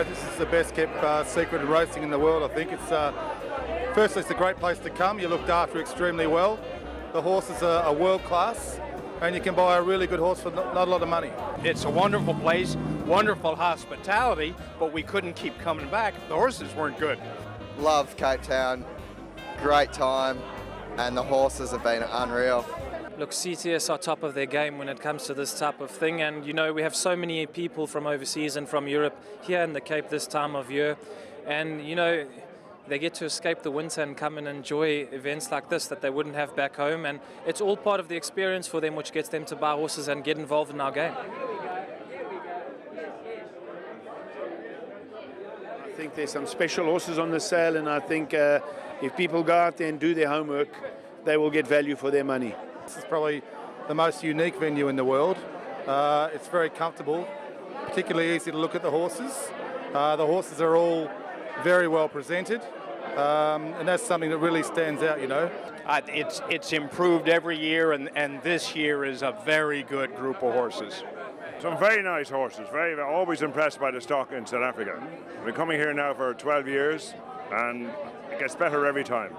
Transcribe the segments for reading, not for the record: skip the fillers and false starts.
This is the best kept secret in racing in the world, I think. Firstly, it's a great place to come. You're looked after extremely well. The horses are world class, and you can buy a really good horse for not a lot of money. It's a wonderful place, wonderful hospitality, but we couldn't keep coming back. The horses weren't good. Love Cape Town, great time, and the horses have been unreal. Look, CTS are top of their game when it comes to this type of thing, and you know we have so many people from overseas and from Europe here in the Cape this time of year, and you know they get to escape the winter and come and enjoy events like this that they wouldn't have back home, and it's all part of the experience for them, which gets them to buy horses and get involved in our game. I think there's some special horses on the sale, and I think if people go out there and do their homework, they will get value for their money. This is probably the most unique venue in the world. It's very comfortable, particularly easy to look at the horses. The horses are all very well presented, and that's something that really stands out, you know. It's improved every year, and this year is a very good group of horses. Some very nice horses, always impressed by the stock in South Africa. I've been coming here now for 12 years, and it gets better every time.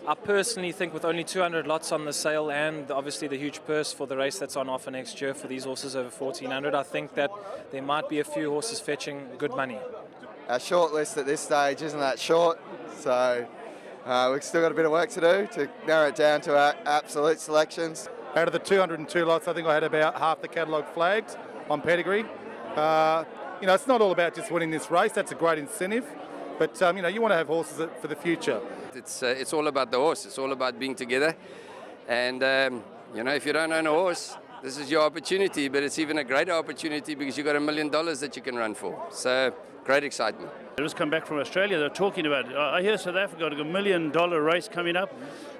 I personally think with only 200 lots on the sale and obviously the huge purse for the race that's on offer next year for these horses over 1,400, I think that there might be a few horses fetching good money. Our short list at this stage isn't that short, so we've still got a bit of work to do to narrow it down to our absolute selections. Out of the 202 lots, I think I had about half the catalogue flagged on pedigree. You know, it's not all about just winning this race. That's a great incentive. But, you know, you want to have horses for the future. It's all about the horse. It's all about being together. And, you know, if you don't own a horse, this is your opportunity. But it's even a greater opportunity because you've got $1 million that you can run for. So, great excitement. I just come back from Australia. They're talking about, I hear South Africa got a $1 million race coming up.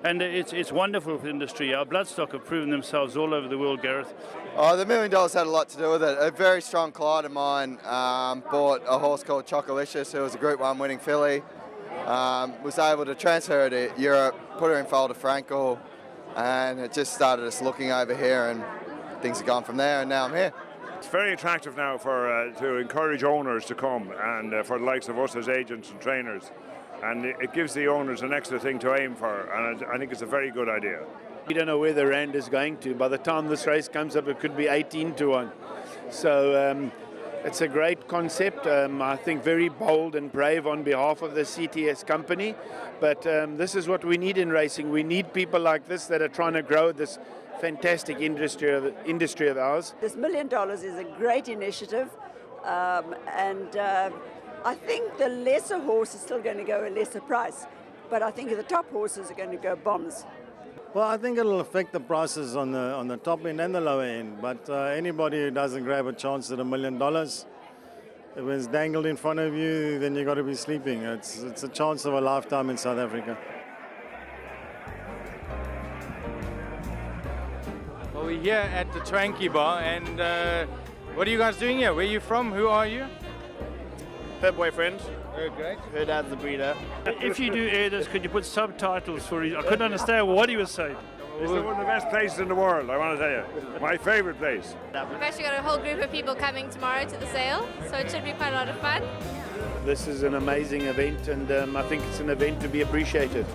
And it's wonderful for the industry. Our bloodstock have proven themselves all over the world, Gareth. Oh, the $1 million had a lot to do with it. A very strong client of mine bought a horse called Chocolicious, who was a Group 1 winning filly. Was able to transfer her to Europe, put her in foal to Frankel, and it just started us looking over here, and things have gone from there, and now I'm here. It's very attractive now to encourage owners to come, and for the likes of us as agents and trainers. And it gives the owners an extra thing to aim for, and I think it's a very good idea. We don't know where the rand is going to. By the time this race comes up, it could be 18 to 1. So it's a great concept. I think very bold and brave on behalf of the CTS company. But this is what we need in racing. We need people like this that are trying to grow this fantastic industry of ours. This $1 million is a great initiative, and I think the lesser horse is still going to go a lesser price, but I think the top horses are going to go bombs. Well, I think it'll affect the prices on the top end and the lower end, but anybody who doesn't grab a chance at $1 million, if it's dangled in front of you, then you've got to be sleeping. It's a chance of a lifetime in South Africa. Well, we're here at the Twanky Bar, and what are you guys doing here? Where are you from? Who are you? Her boyfriend. Very great. Her dad's the breeder. If you do air this, could you put subtitles for you? I couldn't understand what he was saying. It's one of the best places in the world, I want to tell you. My favourite place. We've actually got a whole group of people coming tomorrow to the sale, so it should be quite a lot of fun. This is an amazing event, and I think it's an event to be appreciated.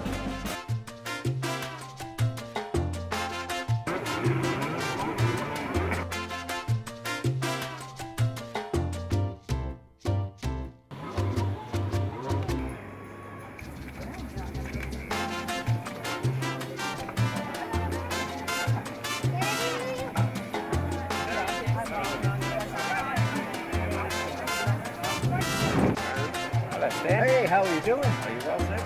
Hey, how are you doing? Are you well, sir?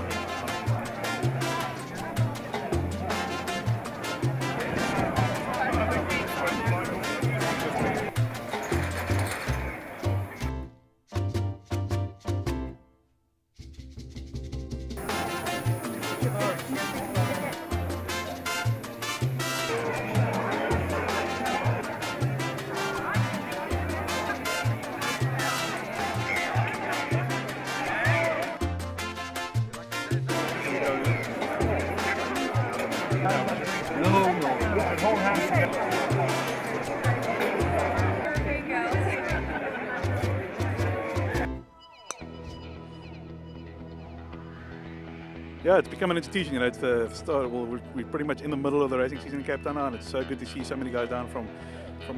Yeah, it's become an institution. You know, it's the start. Well, we're pretty much in the middle of the racing season in Cape Town now, and it's so good to see so many guys down from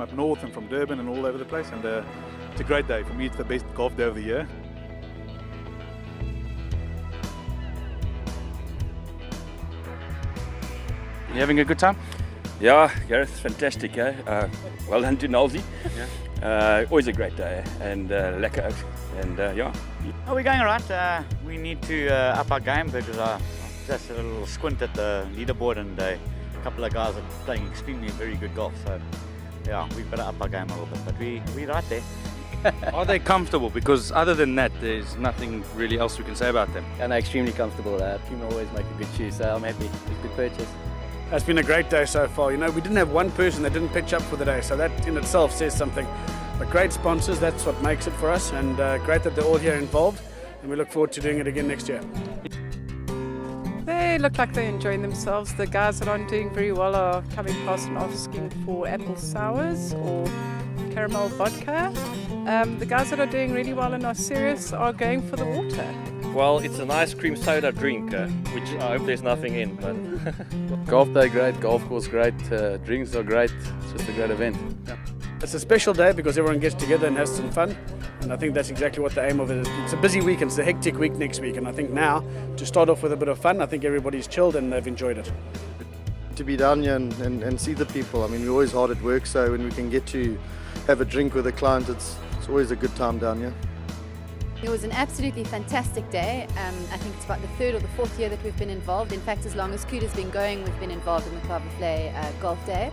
up north and from Durban and all over the place. And it's a great day. For me, it's the best golf day of the year. You having a good time? Yeah, Gareth, fantastic. Well done to Nolsey. Yeah. Always a great day and lekker out. And yeah. Oh, we're going all right. We need to up our game because I just had a little squint at the leaderboard and a couple of guys are playing extremely very good golf. So yeah, we've got to up our game a little bit, but we're right there. Are they comfortable? Because other than that, there's nothing really else we can say about them. And they're extremely comfortable. Puma always make a good shoe, so I'm happy. It's a good purchase. It's been a great day so far. You know, we didn't have one person that didn't pitch up for the day, so that in itself says something. But great sponsors, that's what makes it for us, and great that they're all here involved, and we look forward to doing it again next year. They look like they're enjoying themselves. The guys that aren't doing very well are coming past and asking for apple sours or caramel vodka. The guys that are doing really well and are serious are going for the water. Well, it's an ice cream soda drink, which I hope there's nothing in. But golf day great, golf course great, drinks are great. It's just a great event. Yeah. It's a special day because everyone gets together and has some fun, and I think that's exactly what the aim of it is. It's a busy week and it's a hectic week next week, and I think now to start off with a bit of fun, I think everybody's chilled and they've enjoyed it. To be down here and see the people, I mean, we're always hard at work, so when we can get to have a drink with a client, it's always a good time down here. It was an absolutely fantastic day. I think it's about the third or the fourth year that we've been involved. In fact, as long as Cooter's been going, we've been involved in the Carver Flay Golf Day.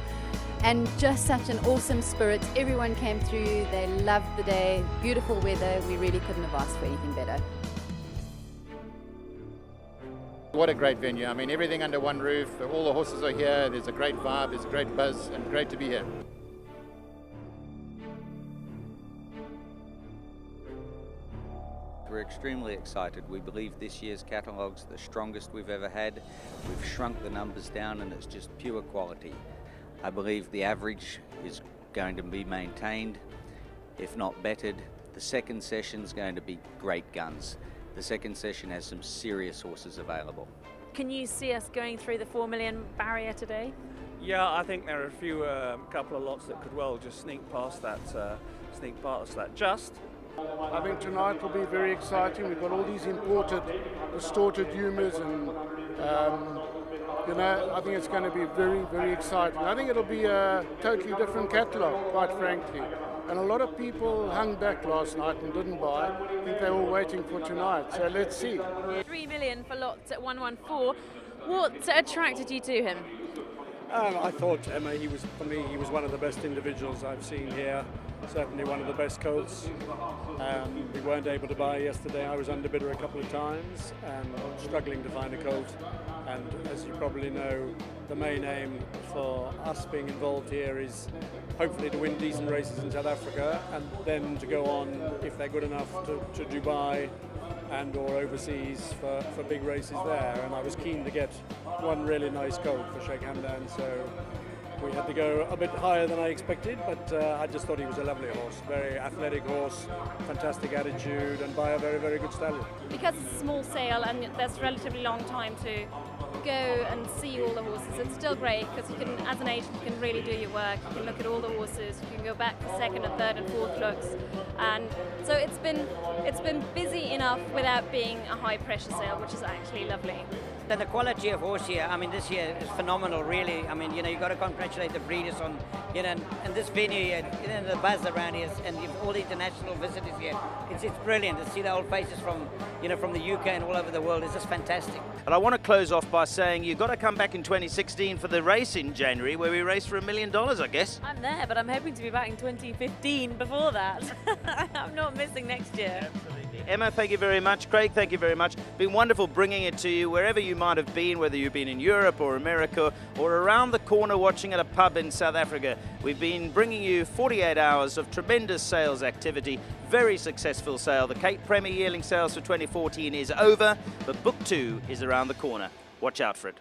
And just such an awesome spirit. Everyone came through, they loved the day, beautiful weather. We really couldn't have asked for anything better. What a great venue. I mean, everything under one roof, all the horses are here, there's a great vibe, there's a great buzz, and great to be here. We're extremely excited. We believe this year's catalogue's the strongest we've ever had. We've shrunk the numbers down and it's just pure quality. I believe the average is going to be maintained, if not bettered. The second session's going to be great guns. The second session has some serious horses available. Can you see us going through the 4 million barrier today? Yeah, I think there are a few, couple of lots that could well just sneak past that just. I think tonight will be very exciting. We've got all these imported, distorted humours, and I think it's going to be very, very exciting. I think it'll be a totally different catalogue, quite frankly. And a lot of people hung back last night and didn't buy. I think they were waiting for tonight. So let's see. 3 million for lots at 114. What attracted you to him? I thought, Emma, for me, he was one of the best individuals I've seen here. Certainly one of the best colts. We weren't able to buy yesterday. I was underbidder a couple of times and struggling to find a colt. And as you probably know, the main aim for us being involved here is hopefully to win decent races in South Africa and then to go on, if they're good enough, to Dubai and or overseas for big races there. And I was keen to get one really nice colt for Sheikh Hamdan, so we had to go a bit higher than I expected, but I just thought he was a lovely horse, very athletic horse, fantastic attitude, and by a very, very good stallion. Because it's a small sale and there's a relatively long time to go and see all the horses, it's still great because you can, as an agent, you can really do your work. You can look at all the horses. You can go back for second and third and fourth looks, and so it's been busy enough without being a high pressure sale, which is actually lovely. The quality of horse here, I mean, this year is phenomenal, really. I mean, you've got to congratulate the breeders on, and this venue, the buzz around here, and all the international visitors here. It's brilliant to see the old faces from the UK and all over the world. It's just fantastic. And I want to close off by saying you've got to come back in 2016 for the race in January, where we race for $1 million, I guess. I'm there, but I'm hoping to be back in 2015 before that. I'm not missing next year. Absolutely. Emma, thank you very much. Craig, thank you very much. Been wonderful bringing it to you wherever you might have been, whether you've been in Europe or America or around the corner watching at a pub in South Africa. We've been bringing you 48 hours of tremendous sales activity, very successful sale. The Cape Premier Yearling Sales for 2014 is over, but Book 2 is around the corner. Watch out for it.